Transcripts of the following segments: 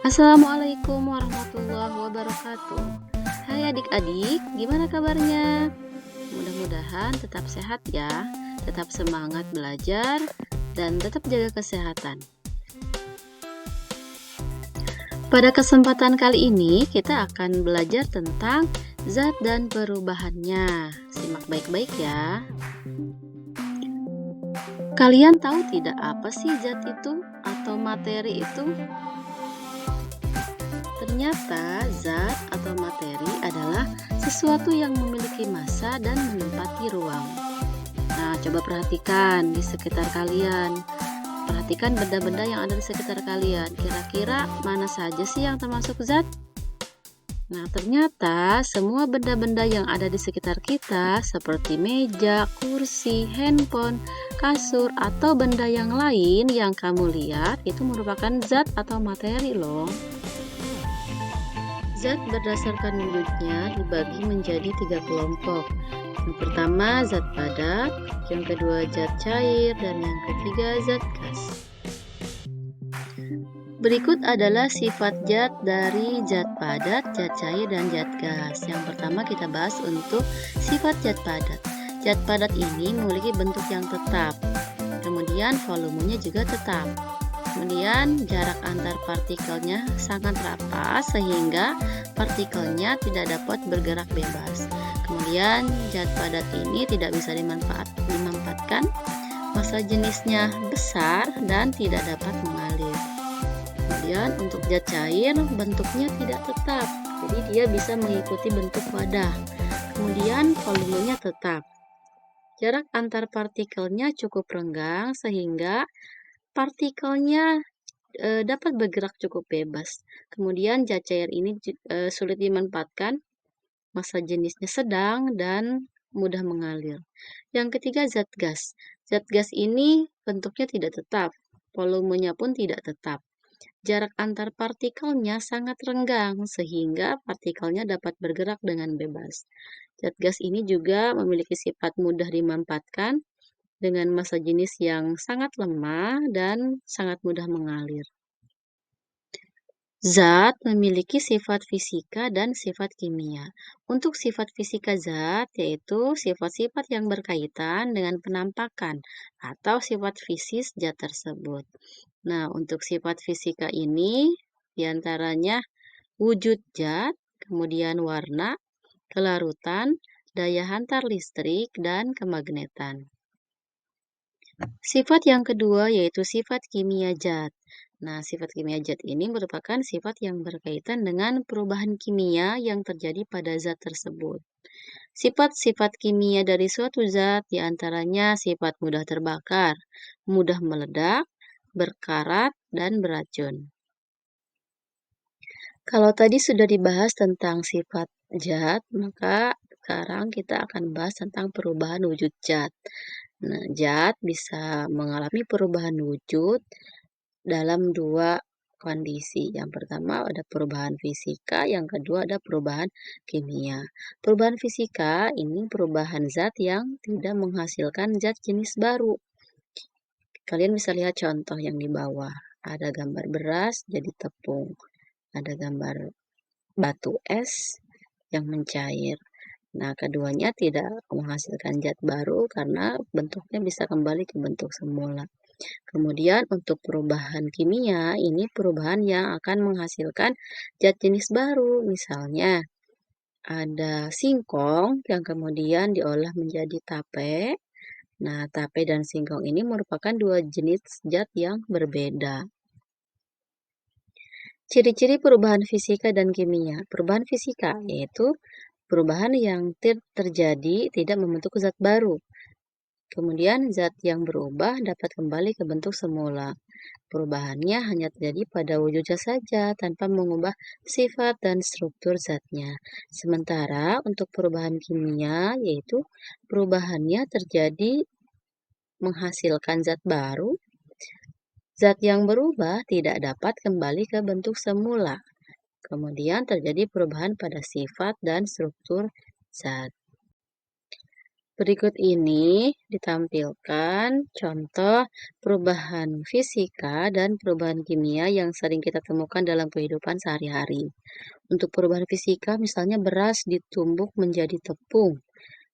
Assalamualaikum warahmatullahi wabarakatuh. Hai adik-adik, gimana kabarnya? Mudah-mudahan tetap sehat ya, tetap semangat belajar, dan tetap jaga kesehatan. Pada kesempatan kali ini, kita akan belajar tentang zat dan perubahannya. Simak baik-baik ya. Kalian tahu tidak apa sih zat itu atau materi itu? Ternyata zat atau materi adalah sesuatu yang memiliki massa dan menempati ruang. Nah, coba perhatikan di sekitar kalian. Perhatikan benda-benda yang ada di sekitar kalian. Kira-kira mana saja sih yang termasuk zat? Nah, ternyata semua benda-benda yang ada di sekitar kita seperti meja, kursi, handphone, kasur, atau benda yang lain yang kamu lihat itu merupakan zat atau materi loh. Zat berdasarkan wujudnya dibagi menjadi 3 kelompok. Yang pertama zat padat, yang kedua zat cair, dan yang ketiga zat gas. Berikut adalah sifat zat dari zat padat, zat cair, dan zat gas. Yang pertama kita bahas untuk sifat zat padat. Zat padat ini memiliki bentuk yang tetap, kemudian volumenya juga tetap. Kemudian jarak antar partikelnya sangat rapat sehingga partikelnya tidak dapat bergerak bebas. Kemudian zat padat ini tidak bisa dimanfaatkan, massa jenisnya besar dan tidak dapat mengalir. Kemudian untuk zat cair bentuknya tidak tetap, jadi dia bisa mengikuti bentuk wadah. Kemudian volumenya tetap. Jarak antar partikelnya cukup renggang sehingga partikelnya dapat bergerak cukup bebas. Kemudian zat cair ini sulit dimanfaatkan, massa jenisnya sedang dan mudah mengalir. Yang ketiga zat gas. Zat gas ini bentuknya tidak tetap, volumenya pun tidak tetap. Jarak antar partikelnya sangat renggang sehingga partikelnya dapat bergerak dengan bebas. Zat gas ini juga memiliki sifat mudah dimanfaatkan dengan massa jenis yang sangat lemah dan sangat mudah mengalir. Zat memiliki sifat fisika dan sifat kimia. Untuk sifat fisika zat yaitu sifat-sifat yang berkaitan dengan penampakan atau sifat fisis zat tersebut. Nah, untuk sifat fisika ini diantaranya wujud zat, kemudian warna, kelarutan, daya hantar listrik, dan kemagnetan. Sifat yang kedua yaitu sifat kimia zat. Nah, sifat kimia zat ini merupakan sifat yang berkaitan dengan perubahan kimia yang terjadi pada zat tersebut. Sifat-sifat kimia dari suatu zat diantaranya sifat mudah terbakar, mudah meledak, berkarat, dan beracun. Kalau tadi sudah dibahas tentang sifat zat, maka sekarang kita akan bahas tentang perubahan wujud zat. Nah, zat bisa mengalami perubahan wujud dalam dua kondisi. Yang pertama ada perubahan fisika, yang kedua ada perubahan kimia. Perubahan fisika ini perubahan zat yang tidak menghasilkan zat jenis baru. Kalian bisa lihat contoh yang di bawah. Ada gambar beras jadi tepung. Ada gambar batu es yang mencair. Nah, keduanya tidak menghasilkan zat baru karena bentuknya bisa kembali ke bentuk semula. Kemudian untuk perubahan kimia, ini perubahan yang akan menghasilkan zat jenis baru. Misalnya, ada singkong yang kemudian diolah menjadi tape. Nah, tape dan singkong ini merupakan dua jenis zat yang berbeda. Ciri-ciri perubahan fisika dan kimia. Perubahan fisika yaitu perubahan yang terjadi tidak membentuk zat baru. Kemudian zat yang berubah dapat kembali ke bentuk semula. Perubahannya hanya terjadi pada wujudnya saja tanpa mengubah sifat dan struktur zatnya. Sementara untuk perubahan kimia yaitu perubahannya terjadi menghasilkan zat baru. Zat yang berubah tidak dapat kembali ke bentuk semula. Kemudian terjadi perubahan pada sifat dan struktur zat. Berikut ini ditampilkan contoh perubahan fisika dan perubahan kimia yang sering kita temukan dalam kehidupan sehari-hari. Untuk perubahan fisika, misalnya beras ditumbuk menjadi tepung,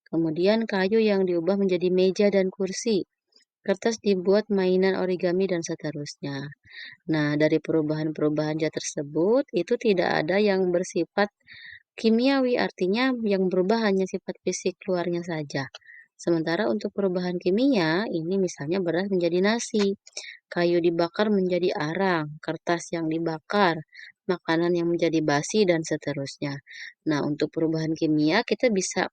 kemudian kayu yang diubah menjadi meja dan kursi, kertas dibuat mainan origami, dan seterusnya. Nah, dari perubahan-perubahan zat tersebut, itu tidak ada yang bersifat kimiawi, artinya yang berubah hanya sifat fisik luarnya saja. Sementara untuk perubahan kimia, ini misalnya beras menjadi nasi, kayu dibakar menjadi arang, kertas yang dibakar, makanan yang menjadi basi, dan seterusnya. Nah, untuk perubahan kimia, kita bisa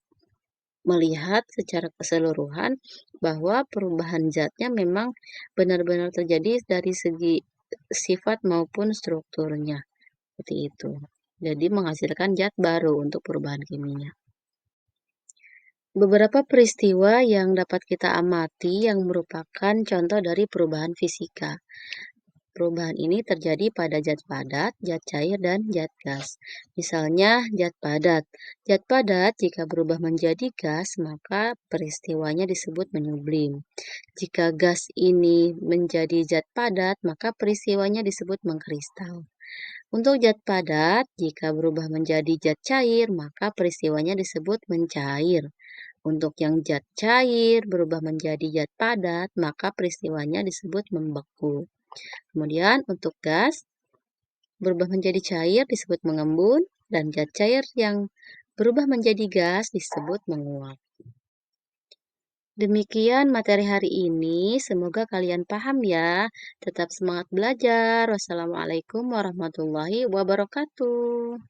melihat secara keseluruhan bahwa perubahan zatnya memang benar-benar terjadi dari segi sifat maupun strukturnya, seperti itu. Jadi menghasilkan zat baru untuk perubahan kimia. Beberapa peristiwa yang dapat kita amati yang merupakan contoh dari perubahan fisika. Perubahan ini terjadi pada zat padat, zat cair, dan zat gas. Misalnya, zat padat. Zat padat jika berubah menjadi gas, maka peristiwanya disebut menyublim. Jika gas ini menjadi zat padat, maka peristiwanya disebut mengkristal. Untuk zat padat, jika berubah menjadi zat cair, maka peristiwanya disebut mencair. Untuk yang zat cair berubah menjadi zat padat, maka peristiwanya disebut membeku. Kemudian untuk gas berubah menjadi cair disebut mengembun, dan zat cair yang berubah menjadi gas disebut menguap. Demikian materi hari ini, semoga kalian paham ya. Tetap semangat belajar. Wassalamualaikum warahmatullahi wabarakatuh.